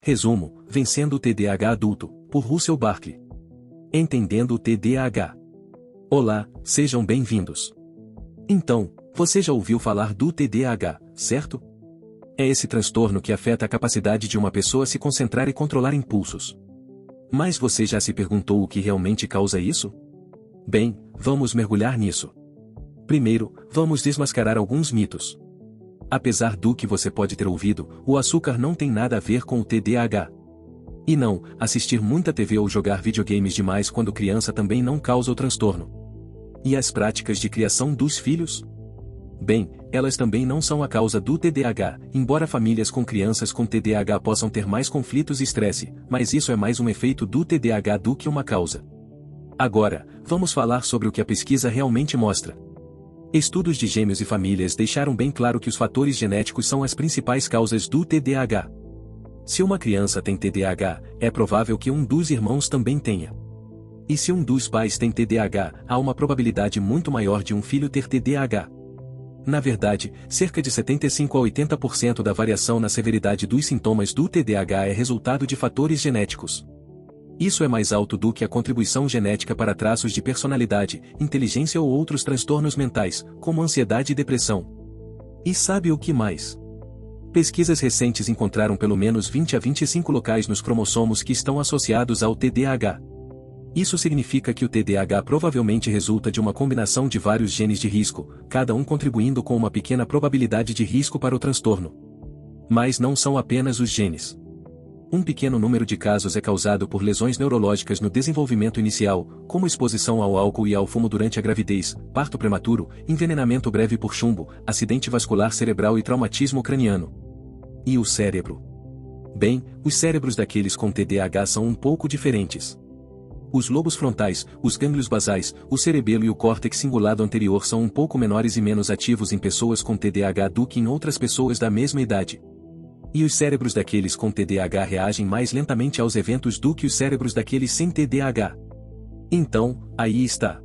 Resumo: Vencendo o TDAH Adulto, por Russell Barkley. Entendendo o TDAH. Olá, sejam bem-vindos. Então, você já ouviu falar do TDAH, certo? É esse transtorno que afeta a capacidade de uma pessoa se concentrar e controlar impulsos. Mas você já se perguntou o que realmente causa isso? Bem, vamos mergulhar nisso. Primeiro, vamos desmascarar alguns mitos. Apesar do que você pode ter ouvido, o açúcar não tem nada a ver com o TDAH. E não, assistir muita TV ou jogar videogames demais quando criança também não causa o transtorno. E as práticas de criação dos filhos? Bem, elas também não são a causa do TDAH, embora famílias com crianças com TDAH possam ter mais conflitos e estresse, mas isso é mais um efeito do TDAH do que uma causa. Agora, vamos falar sobre o que a pesquisa realmente mostra. Estudos de gêmeos e famílias deixaram bem claro que os fatores genéticos são as principais causas do TDAH. Se uma criança tem TDAH, é provável que um dos irmãos também tenha. E se um dos pais tem TDAH, há uma probabilidade muito maior de um filho ter TDAH. Na verdade, cerca de 75 a 80% da variação na severidade dos sintomas do TDAH é resultado de fatores genéticos. Isso é mais alto do que a contribuição genética para traços de personalidade, inteligência ou outros transtornos mentais, como ansiedade e depressão. E sabe o que mais? Pesquisas recentes encontraram pelo menos 20 a 25 locais nos cromossomos que estão associados ao TDAH. Isso significa que o TDAH provavelmente resulta de uma combinação de vários genes de risco, cada um contribuindo com uma pequena probabilidade de risco para o transtorno. Mas não são apenas os genes. Um pequeno número de casos é causado por lesões neurológicas no desenvolvimento inicial, como exposição ao álcool e ao fumo durante a gravidez, parto prematuro, envenenamento breve por chumbo, acidente vascular cerebral e traumatismo craniano. E o cérebro? Bem, os cérebros daqueles com TDAH são um pouco diferentes. Os lobos frontais, os gânglios basais, o cerebelo e o córtex cingulado anterior são um pouco menores e menos ativos em pessoas com TDAH do que em outras pessoas da mesma idade. E os cérebros daqueles com TDAH reagem mais lentamente aos eventos do que os cérebros daqueles sem TDAH. Então, aí está.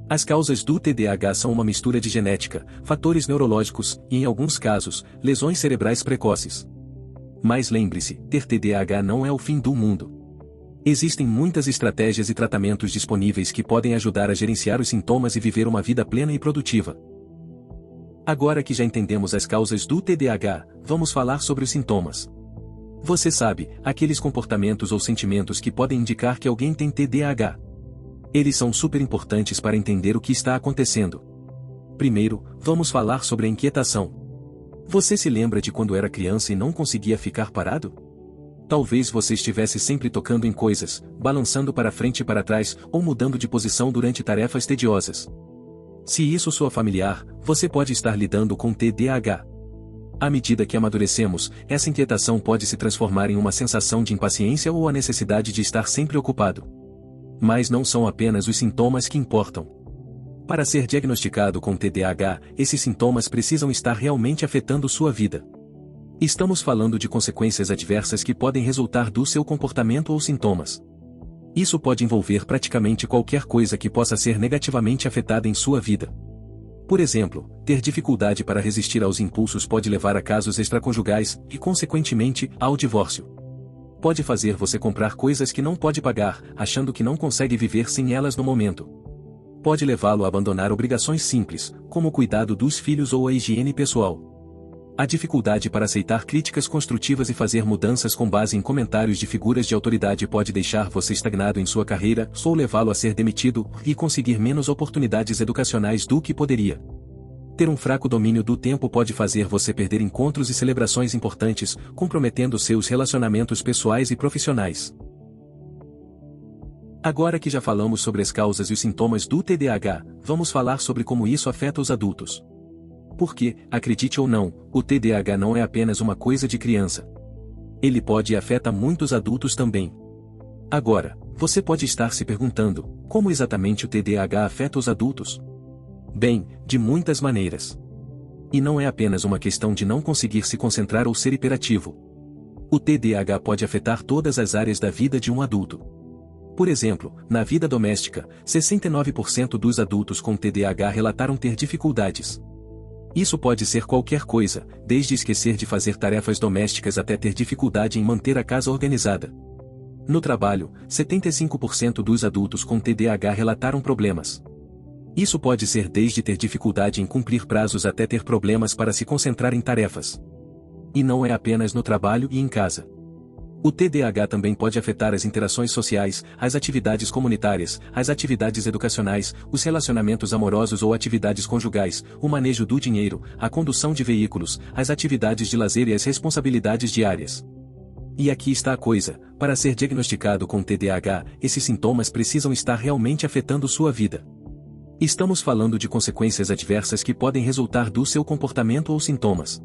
As causas do TDAH são uma mistura de genética, fatores neurológicos e, em alguns casos, lesões cerebrais precoces. Mas lembre-se, ter TDAH não é o fim do mundo. Existem muitas estratégias e tratamentos disponíveis que podem ajudar a gerenciar os sintomas e viver uma vida plena e produtiva. Agora que já entendemos as causas do TDAH, vamos falar sobre os sintomas. Você sabe, aqueles comportamentos ou sentimentos que podem indicar que alguém tem TDAH. Eles são super importantes para entender o que está acontecendo. Primeiro, vamos falar sobre a inquietação. Você se lembra de quando era criança e não conseguia ficar parado? Talvez você estivesse sempre tocando em coisas, balançando para frente e para trás, ou mudando de posição durante tarefas tediosas. Se isso soa familiar, você pode estar lidando com TDAH. À medida que amadurecemos, essa inquietação pode se transformar em uma sensação de impaciência ou a necessidade de estar sempre ocupado. Mas não são apenas os sintomas que importam. Para ser diagnosticado com TDAH, esses sintomas precisam estar realmente afetando sua vida. Estamos falando de consequências adversas que podem resultar do seu comportamento ou sintomas. Isso pode envolver praticamente qualquer coisa que possa ser negativamente afetada em sua vida. Por exemplo, ter dificuldade para resistir aos impulsos pode levar a casos extraconjugais e, consequentemente, ao divórcio. Pode fazer você comprar coisas que não pode pagar, achando que não consegue viver sem elas no momento. Pode levá-lo a abandonar obrigações simples, como o cuidado dos filhos ou a higiene pessoal. A dificuldade para aceitar críticas construtivas e fazer mudanças com base em comentários de figuras de autoridade pode deixar você estagnado em sua carreira ou levá-lo a ser demitido e conseguir menos oportunidades educacionais do que poderia. Ter um fraco domínio do tempo pode fazer você perder encontros e celebrações importantes, comprometendo seus relacionamentos pessoais e profissionais. Agora que já falamos sobre as causas e os sintomas do TDAH, vamos falar sobre como isso afeta os adultos. Porque, acredite ou não, o TDAH não é apenas uma coisa de criança. Ele pode e afeta muitos adultos também. Agora, você pode estar se perguntando, como exatamente o TDAH afeta os adultos? Bem, de muitas maneiras. E não é apenas uma questão de não conseguir se concentrar ou ser hiperativo. O TDAH pode afetar todas as áreas da vida de um adulto. Por exemplo, na vida doméstica, 69% dos adultos com TDAH relataram ter dificuldades. Isso pode ser qualquer coisa, desde esquecer de fazer tarefas domésticas até ter dificuldade em manter a casa organizada. No trabalho, 75% dos adultos com TDAH relataram problemas. Isso pode ser desde ter dificuldade em cumprir prazos até ter problemas para se concentrar em tarefas. E não é apenas no trabalho e em casa. O TDAH também pode afetar as interações sociais, as atividades comunitárias, as atividades educacionais, os relacionamentos amorosos ou atividades conjugais, o manejo do dinheiro, a condução de veículos, as atividades de lazer e as responsabilidades diárias. E aqui está a coisa: para ser diagnosticado com TDAH, esses sintomas precisam estar realmente afetando sua vida. Estamos falando de consequências adversas que podem resultar do seu comportamento ou sintomas.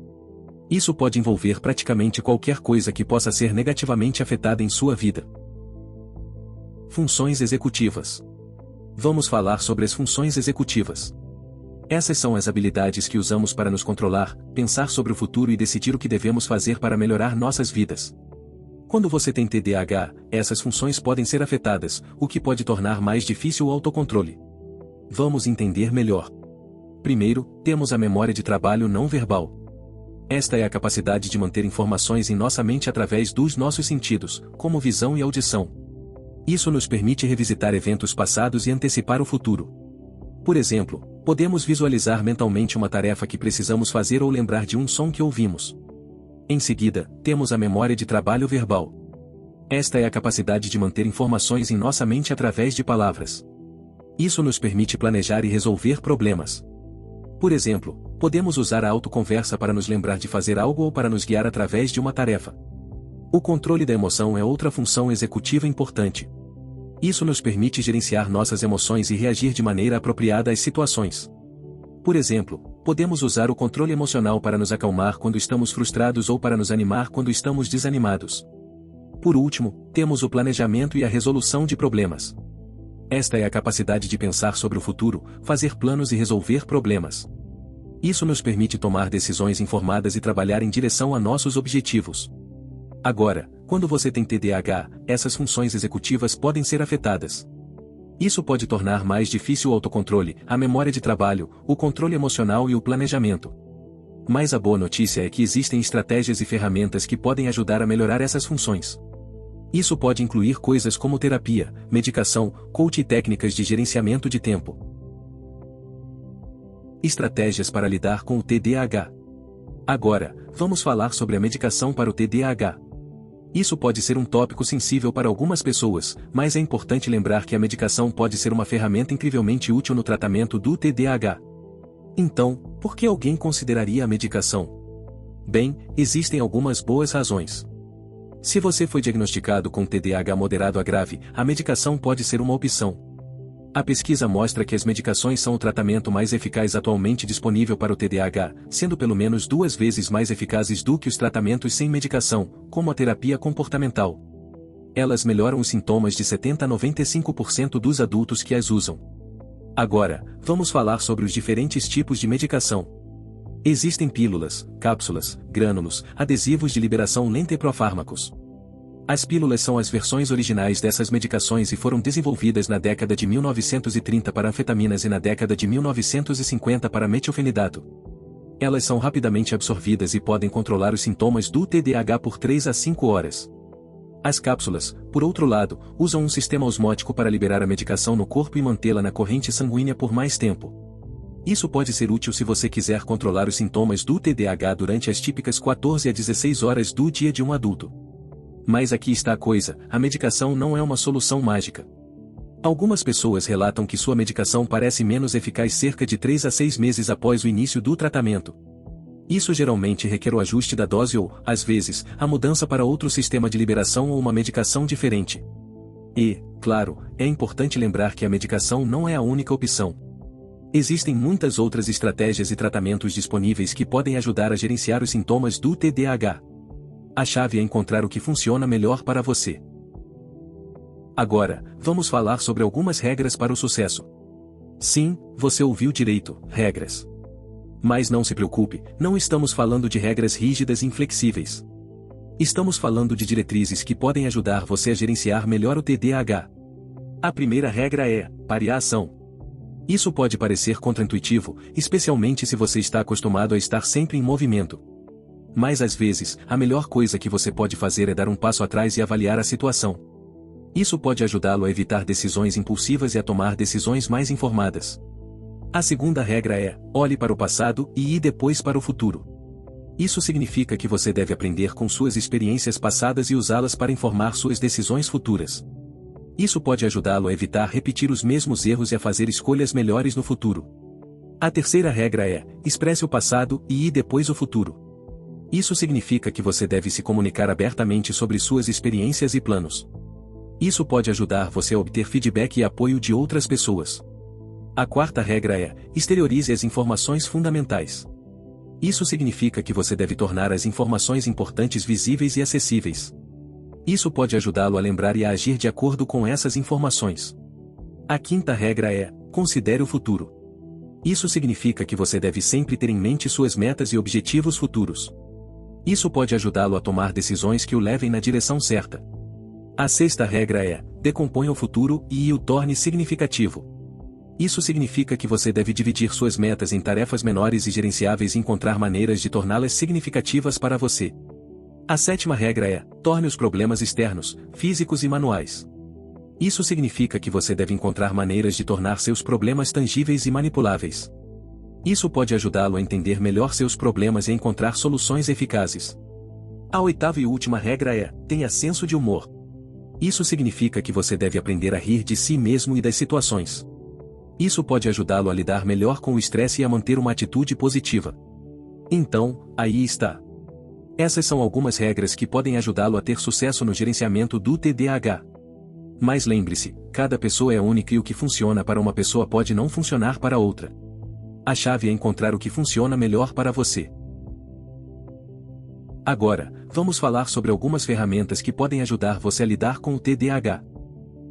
Isso pode envolver praticamente qualquer coisa que possa ser negativamente afetada em sua vida. Funções executivas. Vamos falar sobre as funções executivas. Essas são as habilidades que usamos para nos controlar, pensar sobre o futuro e decidir o que devemos fazer para melhorar nossas vidas. Quando você tem TDAH, essas funções podem ser afetadas, o que pode tornar mais difícil o autocontrole. Vamos entender melhor. Primeiro, temos a memória de trabalho não verbal. Esta é a capacidade de manter informações em nossa mente através dos nossos sentidos, como visão e audição. Isso nos permite revisitar eventos passados e antecipar o futuro. Por exemplo, podemos visualizar mentalmente uma tarefa que precisamos fazer ou lembrar de um som que ouvimos. Em seguida, temos a memória de trabalho verbal. Esta é a capacidade de manter informações em nossa mente através de palavras. Isso nos permite planejar e resolver problemas. Por exemplo, podemos usar a autoconversa para nos lembrar de fazer algo ou para nos guiar através de uma tarefa. O controle da emoção é outra função executiva importante. Isso nos permite gerenciar nossas emoções e reagir de maneira apropriada às situações. Por exemplo, podemos usar o controle emocional para nos acalmar quando estamos frustrados ou para nos animar quando estamos desanimados. Por último, temos o planejamento e a resolução de problemas. Esta é a capacidade de pensar sobre o futuro, fazer planos e resolver problemas. Isso nos permite tomar decisões informadas e trabalhar em direção a nossos objetivos. Agora, quando você tem TDAH, essas funções executivas podem ser afetadas. Isso pode tornar mais difícil o autocontrole, a memória de trabalho, o controle emocional e o planejamento. Mas a boa notícia é que existem estratégias e ferramentas que podem ajudar a melhorar essas funções. Isso pode incluir coisas como terapia, medicação, coaching e técnicas de gerenciamento de tempo. Estratégias para lidar com o TDAH. Agora, vamos falar sobre a medicação para o TDAH. Isso pode ser um tópico sensível para algumas pessoas, mas é importante lembrar que a medicação pode ser uma ferramenta incrivelmente útil no tratamento do TDAH. Então, por que alguém consideraria a medicação? Bem, existem algumas boas razões. Se você foi diagnosticado com TDAH moderado a grave, a medicação pode ser uma opção. A pesquisa mostra que as medicações são o tratamento mais eficaz atualmente disponível para o TDAH, sendo pelo menos 2 vezes mais eficazes do que os tratamentos sem medicação, como a terapia comportamental. Elas melhoram os sintomas de 70 a 95% dos adultos que as usam. Agora, vamos falar sobre os diferentes tipos de medicação. Existem pílulas, cápsulas, grânulos, adesivos de liberação lenta e profármacos. As pílulas são as versões originais dessas medicações e foram desenvolvidas na década de 1930 para anfetaminas e na década de 1950 para metilfenidato. Elas são rapidamente absorvidas e podem controlar os sintomas do TDAH por 3 a 5 horas. As cápsulas, por outro lado, usam um sistema osmótico para liberar a medicação no corpo e mantê-la na corrente sanguínea por mais tempo. Isso pode ser útil se você quiser controlar os sintomas do TDAH durante as típicas 14 a 16 horas do dia de um adulto. Mas aqui está a coisa: a medicação não é uma solução mágica. Algumas pessoas relatam que sua medicação parece menos eficaz cerca de 3 a 6 meses após o início do tratamento. Isso geralmente requer o ajuste da dose ou, às vezes, a mudança para outro sistema de liberação ou uma medicação diferente. E, claro, é importante lembrar que a medicação não é a única opção. Existem muitas outras estratégias e tratamentos disponíveis que podem ajudar a gerenciar os sintomas do TDAH. A chave é encontrar o que funciona melhor para você. Agora, vamos falar sobre algumas regras para o sucesso. Sim, você ouviu direito, regras. Mas não se preocupe, não estamos falando de regras rígidas e inflexíveis. Estamos falando de diretrizes que podem ajudar você a gerenciar melhor o TDAH. A primeira regra é: pare a ação. Isso pode parecer contraintuitivo, especialmente se você está acostumado a estar sempre em movimento. Mas às vezes, a melhor coisa que você pode fazer é dar um passo atrás e avaliar a situação. Isso pode ajudá-lo a evitar decisões impulsivas e a tomar decisões mais informadas. A segunda regra é: olhe para o passado e depois para o futuro. Isso significa que você deve aprender com suas experiências passadas e usá-las para informar suas decisões futuras. Isso pode ajudá-lo a evitar repetir os mesmos erros e a fazer escolhas melhores no futuro. A terceira regra é: expresse o passado e depois o futuro. Isso significa que você deve se comunicar abertamente sobre suas experiências e planos. Isso pode ajudar você a obter feedback e apoio de outras pessoas. A quarta regra é: exteriorize as informações fundamentais. Isso significa que você deve tornar as informações importantes visíveis e acessíveis. Isso pode ajudá-lo a lembrar e a agir de acordo com essas informações. A quinta regra é: considere o futuro. Isso significa que você deve sempre ter em mente suas metas e objetivos futuros. Isso pode ajudá-lo a tomar decisões que o levem na direção certa. A sexta regra é: decomponha o futuro e o torne significativo. Isso significa que você deve dividir suas metas em tarefas menores e gerenciáveis e encontrar maneiras de torná-las significativas para você. A sétima regra é: torne os problemas externos, físicos e manuais. Isso significa que você deve encontrar maneiras de tornar seus problemas tangíveis e manipuláveis. Isso pode ajudá-lo a entender melhor seus problemas e a encontrar soluções eficazes. A oitava e última regra é: tenha senso de humor. Isso significa que você deve aprender a rir de si mesmo e das situações. Isso pode ajudá-lo a lidar melhor com o estresse e a manter uma atitude positiva. Então, aí está. Essas são algumas regras que podem ajudá-lo a ter sucesso no gerenciamento do TDAH. Mas lembre-se, cada pessoa é única e o que funciona para uma pessoa pode não funcionar para outra. A chave é encontrar o que funciona melhor para você. Agora, vamos falar sobre algumas ferramentas que podem ajudar você a lidar com o TDAH.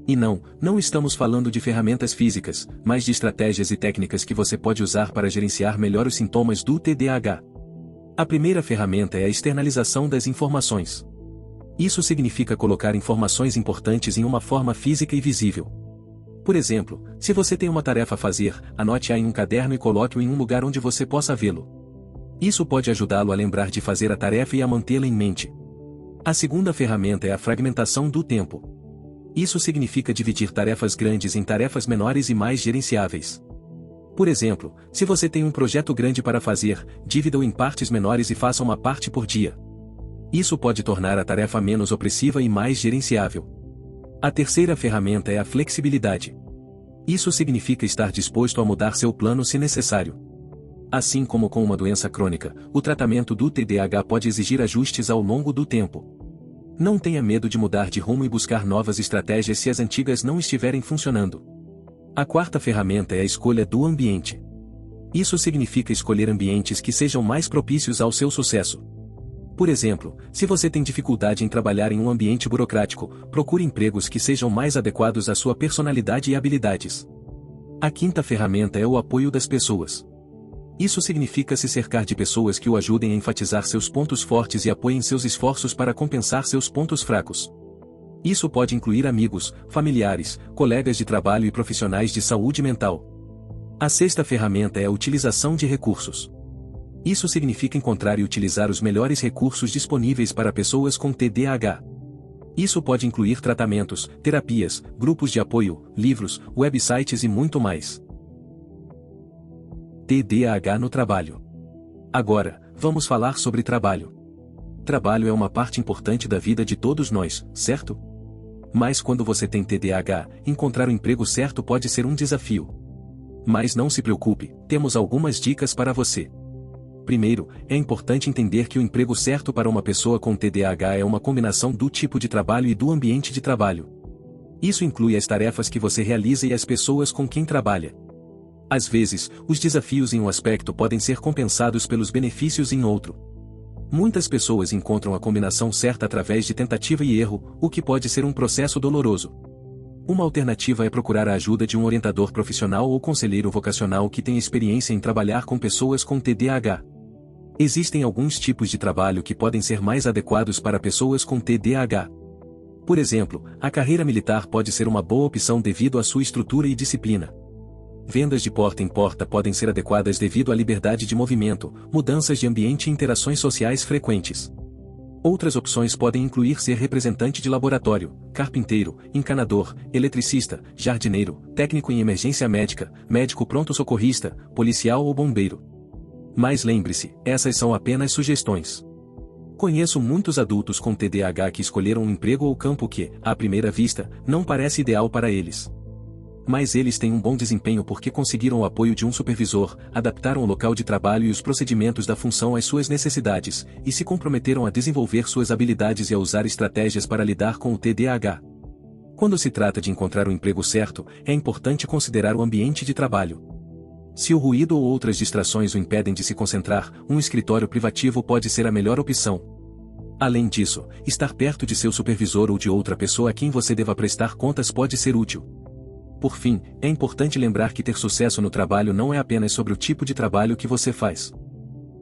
E não estamos falando de ferramentas físicas, mas de estratégias e técnicas que você pode usar para gerenciar melhor os sintomas do TDAH. A primeira ferramenta é a externalização das informações. Isso significa colocar informações importantes em uma forma física e visível. Por exemplo, se você tem uma tarefa a fazer, anote-a em um caderno e coloque-o em um lugar onde você possa vê-lo. Isso pode ajudá-lo a lembrar de fazer a tarefa e a mantê-la em mente. A segunda ferramenta é a fragmentação do tempo. Isso significa dividir tarefas grandes em tarefas menores e mais gerenciáveis. Por exemplo, se você tem um projeto grande para fazer, divida-o em partes menores e faça uma parte por dia. Isso pode tornar a tarefa menos opressiva e mais gerenciável. A terceira ferramenta é a flexibilidade. Isso significa estar disposto a mudar seu plano se necessário. Assim como com uma doença crônica, o tratamento do TDAH pode exigir ajustes ao longo do tempo. Não tenha medo de mudar de rumo e buscar novas estratégias se as antigas não estiverem funcionando. A quarta ferramenta é a escolha do ambiente. Isso significa escolher ambientes que sejam mais propícios ao seu sucesso. Por exemplo, se você tem dificuldade em trabalhar em um ambiente burocrático, procure empregos que sejam mais adequados à sua personalidade e habilidades. A quinta ferramenta é o apoio das pessoas. Isso significa se cercar de pessoas que o ajudem a enfatizar seus pontos fortes e apoiem seus esforços para compensar seus pontos fracos. Isso pode incluir amigos, familiares, colegas de trabalho e profissionais de saúde mental. A sexta ferramenta é a utilização de recursos. Isso significa encontrar e utilizar os melhores recursos disponíveis para pessoas com TDAH. Isso pode incluir tratamentos, terapias, grupos de apoio, livros, websites e muito mais. TDAH no trabalho. Agora, vamos falar sobre trabalho. Trabalho é uma parte importante da vida de todos nós, certo? Mas quando você tem TDAH, encontrar o emprego certo pode ser um desafio. Mas não se preocupe, temos algumas dicas para você. Primeiro, é importante entender que o emprego certo para uma pessoa com TDAH é uma combinação do tipo de trabalho e do ambiente de trabalho. Isso inclui as tarefas que você realiza e as pessoas com quem trabalha. Às vezes, os desafios em um aspecto podem ser compensados pelos benefícios em outro. Muitas pessoas encontram a combinação certa através de tentativa e erro, o que pode ser um processo doloroso. Uma alternativa é procurar a ajuda de um orientador profissional ou conselheiro vocacional que tenha experiência em trabalhar com pessoas com TDAH. Existem alguns tipos de trabalho que podem ser mais adequados para pessoas com TDAH. Por exemplo, a carreira militar pode ser uma boa opção devido à sua estrutura e disciplina. Vendas de porta em porta podem ser adequadas devido à liberdade de movimento, mudanças de ambiente e interações sociais frequentes. Outras opções podem incluir ser representante de laboratório, carpinteiro, encanador, eletricista, jardineiro, técnico em emergência médica, médico pronto-socorrista, policial ou bombeiro. Mas lembre-se, essas são apenas sugestões. Conheço muitos adultos com TDAH que escolheram um emprego ou campo que, à primeira vista, não parece ideal para eles. Mas eles têm um bom desempenho porque conseguiram o apoio de um supervisor, adaptaram o local de trabalho e os procedimentos da função às suas necessidades, e se comprometeram a desenvolver suas habilidades e a usar estratégias para lidar com o TDAH. Quando se trata de encontrar o emprego certo, é importante considerar o ambiente de trabalho. Se o ruído ou outras distrações o impedem de se concentrar, um escritório privativo pode ser a melhor opção. Além disso, estar perto de seu supervisor ou de outra pessoa a quem você deva prestar contas pode ser útil. Por fim, é importante lembrar que ter sucesso no trabalho não é apenas sobre o tipo de trabalho que você faz.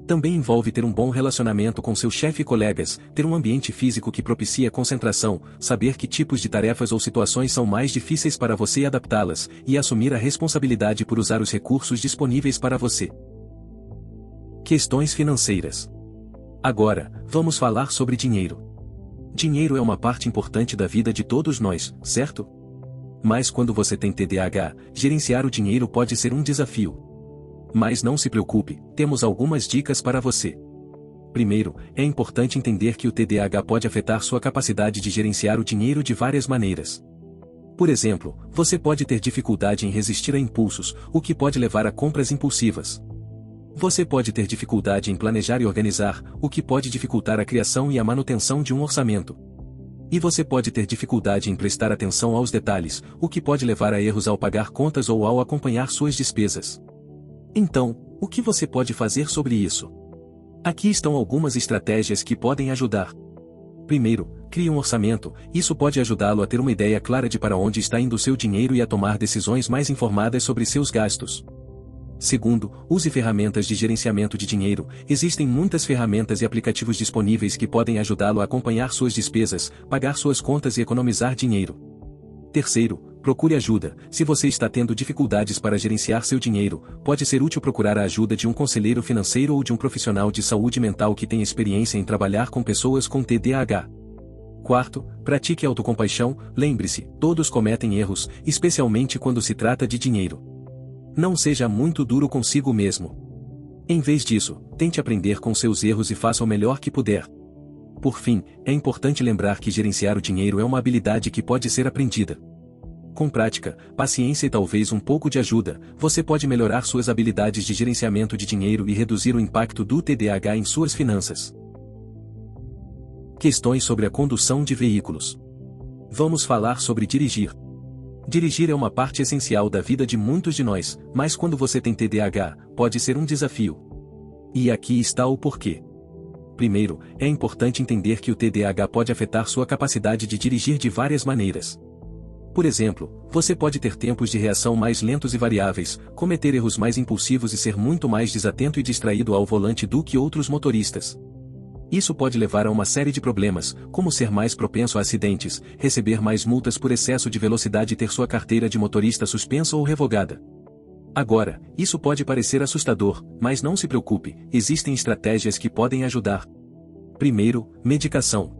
Também envolve ter um bom relacionamento com seu chefe e colegas, ter um ambiente físico que propicia concentração, saber que tipos de tarefas ou situações são mais difíceis para você e adaptá-las, e assumir a responsabilidade por usar os recursos disponíveis para você. Questões financeiras. Agora, vamos falar sobre dinheiro. Dinheiro é uma parte importante da vida de todos nós, certo? Mas quando você tem TDAH, gerenciar o dinheiro pode ser um desafio. Mas não se preocupe, temos algumas dicas para você. Primeiro, é importante entender que o TDAH pode afetar sua capacidade de gerenciar o dinheiro de várias maneiras. Por exemplo, você pode ter dificuldade em resistir a impulsos, o que pode levar a compras impulsivas. Você pode ter dificuldade em planejar e organizar, o que pode dificultar a criação e a manutenção de um orçamento. E você pode ter dificuldade em prestar atenção aos detalhes, o que pode levar a erros ao pagar contas ou ao acompanhar suas despesas. Então, o que você pode fazer sobre isso? Aqui estão algumas estratégias que podem ajudar. Primeiro, crie um orçamento, isso pode ajudá-lo a ter uma ideia clara de para onde está indo o seu dinheiro e a tomar decisões mais informadas sobre seus gastos. Segundo, use ferramentas de gerenciamento de dinheiro, existem muitas ferramentas e aplicativos disponíveis que podem ajudá-lo a acompanhar suas despesas, pagar suas contas e economizar dinheiro. Terceiro, procure ajuda, se você está tendo dificuldades para gerenciar seu dinheiro, pode ser útil procurar a ajuda de um conselheiro financeiro ou de um profissional de saúde mental que tenha experiência em trabalhar com pessoas com TDAH. Quarto, pratique autocompaixão, lembre-se, todos cometem erros, especialmente quando se trata de dinheiro. Não seja muito duro consigo mesmo. Em vez disso, tente aprender com seus erros e faça o melhor que puder. Por fim, é importante lembrar que gerenciar o dinheiro é uma habilidade que pode ser aprendida. Com prática, paciência e talvez um pouco de ajuda, você pode melhorar suas habilidades de gerenciamento de dinheiro e reduzir o impacto do TDAH em suas finanças. Questões sobre a condução de veículos. Vamos falar sobre dirigir. Dirigir é uma parte essencial da vida de muitos de nós, mas quando você tem TDAH, pode ser um desafio. E aqui está o porquê. Primeiro, é importante entender que o TDAH pode afetar sua capacidade de dirigir de várias maneiras. Por exemplo, você pode ter tempos de reação mais lentos e variáveis, cometer erros mais impulsivos e ser muito mais desatento e distraído ao volante do que outros motoristas. Isso pode levar a uma série de problemas, como ser mais propenso a acidentes, receber mais multas por excesso de velocidade e ter sua carteira de motorista suspensa ou revogada. Agora, isso pode parecer assustador, mas não se preocupe, existem estratégias que podem ajudar. Primeiro, medicação.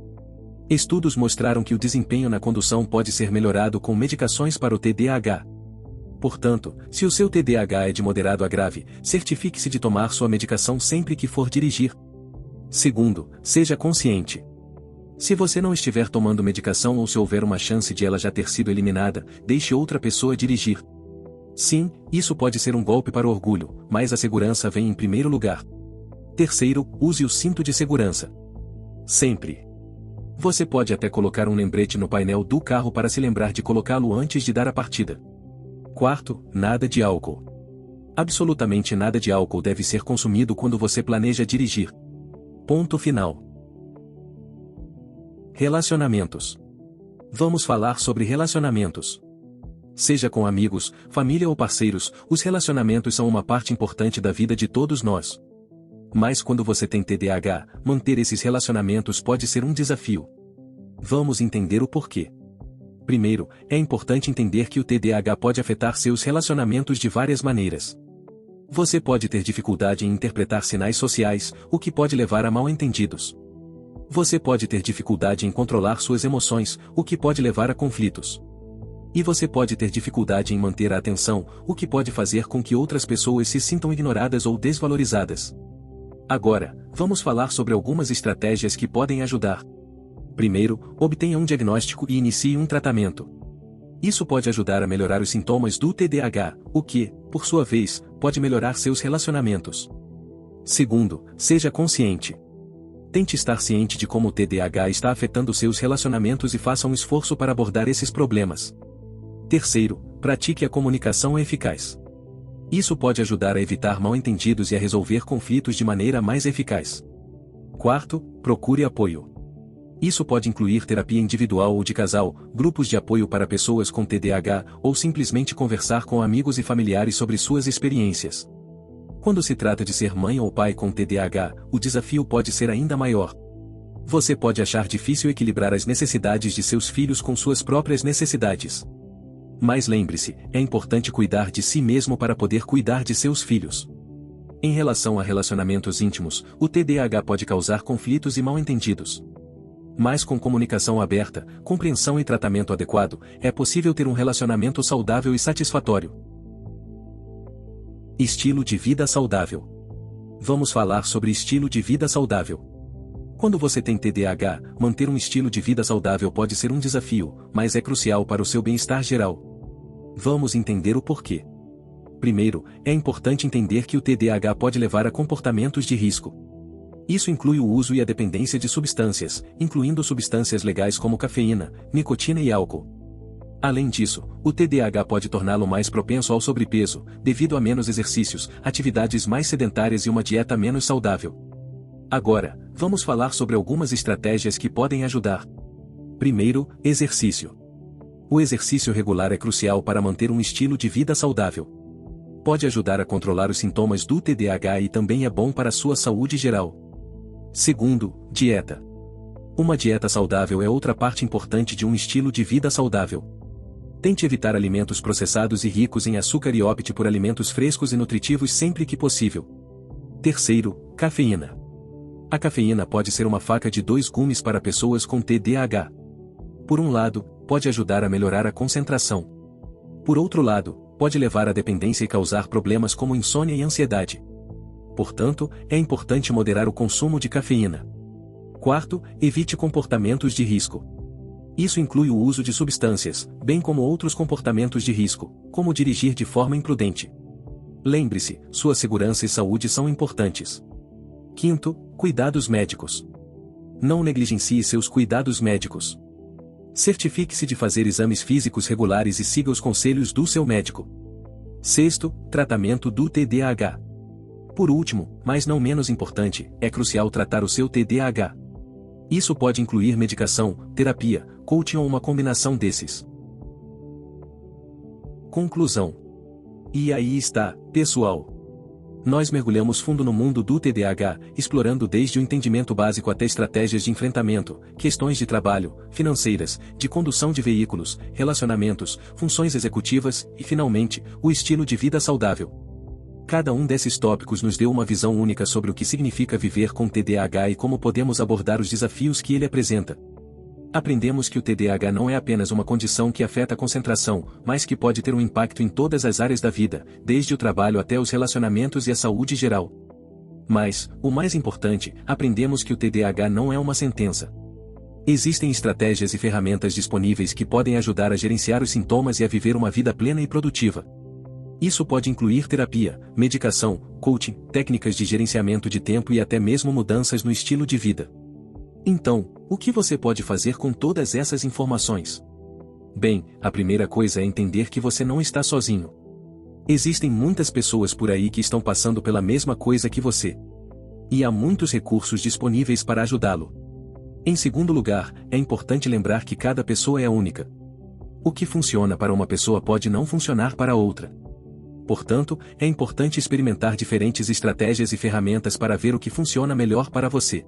Estudos mostraram que o desempenho na condução pode ser melhorado com medicações para o TDAH. Portanto, se o seu TDAH é de moderado a grave, certifique-se de tomar sua medicação sempre que for dirigir. Segundo, seja consciente. Se você não estiver tomando medicação ou se houver uma chance de ela já ter sido eliminada, deixe outra pessoa dirigir. Sim, isso pode ser um golpe para o orgulho, mas a segurança vem em primeiro lugar. Terceiro, use o cinto de segurança. Sempre. Você pode até colocar um lembrete no painel do carro para se lembrar de colocá-lo antes de dar a partida. Quarto, nada de álcool. Absolutamente nada de álcool deve ser consumido quando você planeja dirigir. Ponto final. Relacionamentos. Vamos falar sobre relacionamentos. Seja com amigos, família ou parceiros, os relacionamentos são uma parte importante da vida de todos nós. Mas quando você tem TDAH, manter esses relacionamentos pode ser um desafio. Vamos entender o porquê. Primeiro, é importante entender que o TDAH pode afetar seus relacionamentos de várias maneiras. Você pode ter dificuldade em interpretar sinais sociais, o que pode levar a mal-entendidos. Você pode ter dificuldade em controlar suas emoções, o que pode levar a conflitos. E você pode ter dificuldade em manter a atenção, o que pode fazer com que outras pessoas se sintam ignoradas ou desvalorizadas. Agora, vamos falar sobre algumas estratégias que podem ajudar. Primeiro, obtenha um diagnóstico e inicie um tratamento. Isso pode ajudar a melhorar os sintomas do TDAH, o que, por sua vez, pode melhorar seus relacionamentos. Segundo, seja consciente. Tente estar ciente de como o TDAH está afetando seus relacionamentos e faça um esforço para abordar esses problemas. Terceiro, pratique a comunicação eficaz. Isso pode ajudar a evitar mal-entendidos e a resolver conflitos de maneira mais eficaz. Quarto, procure apoio. Isso pode incluir terapia individual ou de casal, grupos de apoio para pessoas com TDAH, ou simplesmente conversar com amigos e familiares sobre suas experiências. Quando se trata de ser mãe ou pai com TDAH, o desafio pode ser ainda maior. Você pode achar difícil equilibrar as necessidades de seus filhos com suas próprias necessidades. Mas lembre-se, é importante cuidar de si mesmo para poder cuidar de seus filhos. Em relação a relacionamentos íntimos, o TDAH pode causar conflitos e mal-entendidos. Mas com comunicação aberta, compreensão e tratamento adequado, é possível ter um relacionamento saudável e satisfatório. Estilo de vida saudável. Vamos falar sobre estilo de vida saudável. Quando você tem TDAH, manter um estilo de vida saudável pode ser um desafio, mas é crucial para o seu bem-estar geral. Vamos entender o porquê. Primeiro, é importante entender que o TDAH pode levar a comportamentos de risco. Isso inclui o uso e a dependência de substâncias, incluindo substâncias legais como cafeína, nicotina e álcool. Além disso, o TDAH pode torná-lo mais propenso ao sobrepeso, devido a menos exercícios, atividades mais sedentárias e uma dieta menos saudável. Agora, vamos falar sobre algumas estratégias que podem ajudar. Primeiro, exercício. O exercício regular é crucial para manter um estilo de vida saudável. Pode ajudar a controlar os sintomas do TDAH e também é bom para a sua saúde geral. Segundo, dieta. Uma dieta saudável é outra parte importante de um estilo de vida saudável. Tente evitar alimentos processados e ricos em açúcar e opte por alimentos frescos e nutritivos sempre que possível. Terceiro, cafeína. A cafeína pode ser uma faca de dois gumes para pessoas com TDAH. Por um lado, pode ajudar a melhorar a concentração. Por outro lado, pode levar à dependência e causar problemas como insônia e ansiedade. Portanto, é importante moderar o consumo de cafeína. Quarto, evite comportamentos de risco. Isso inclui o uso de substâncias, bem como outros comportamentos de risco, como dirigir de forma imprudente. Lembre-se, sua segurança e saúde são importantes. Quinto, cuidados médicos. Não negligencie seus cuidados médicos. Certifique-se de fazer exames físicos regulares e siga os conselhos do seu médico. Sexto, tratamento do TDAH. Por último, mas não menos importante, é crucial tratar o seu TDAH. Isso pode incluir medicação, terapia, coaching ou uma combinação desses. Conclusão. E aí está, pessoal. Nós mergulhamos fundo no mundo do TDAH, explorando desde o entendimento básico até estratégias de enfrentamento, questões de trabalho, financeiras, de condução de veículos, relacionamentos, funções executivas e, finalmente, o estilo de vida saudável. Cada um desses tópicos nos deu uma visão única sobre o que significa viver com TDAH e como podemos abordar os desafios que ele apresenta. Aprendemos que o TDAH não é apenas uma condição que afeta a concentração, mas que pode ter um impacto em todas as áreas da vida, desde o trabalho até os relacionamentos e a saúde geral. Mas, o mais importante, aprendemos que o TDAH não é uma sentença. Existem estratégias e ferramentas disponíveis que podem ajudar a gerenciar os sintomas e a viver uma vida plena e produtiva. Isso pode incluir terapia, medicação, coaching, técnicas de gerenciamento de tempo e até mesmo mudanças no estilo de vida. Então, o que você pode fazer com todas essas informações? Bem, a primeira coisa é entender que você não está sozinho. Existem muitas pessoas por aí que estão passando pela mesma coisa que você. E há muitos recursos disponíveis para ajudá-lo. Em segundo lugar, é importante lembrar que cada pessoa é única. O que funciona para uma pessoa pode não funcionar para outra. Portanto, é importante experimentar diferentes estratégias e ferramentas para ver o que funciona melhor para você.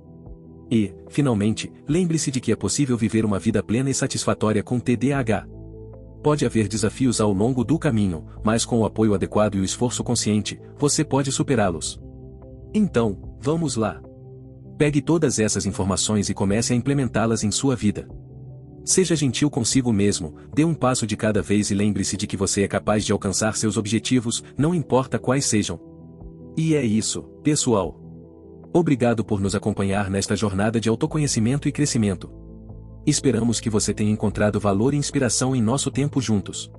E, finalmente, lembre-se de que é possível viver uma vida plena e satisfatória com TDAH. Pode haver desafios ao longo do caminho, mas com o apoio adequado e o esforço consciente, você pode superá-los. Então, vamos lá. Pegue todas essas informações e comece a implementá-las em sua vida. Seja gentil consigo mesmo, dê um passo de cada vez e lembre-se de que você é capaz de alcançar seus objetivos, não importa quais sejam. E é isso, pessoal. Obrigado por nos acompanhar nesta jornada de autoconhecimento e crescimento. Esperamos que você tenha encontrado valor e inspiração em nosso tempo juntos.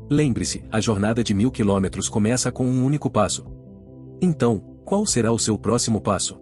Lembre-se, a jornada de 1000 quilômetros começa com um único passo. Então, qual será o seu próximo passo?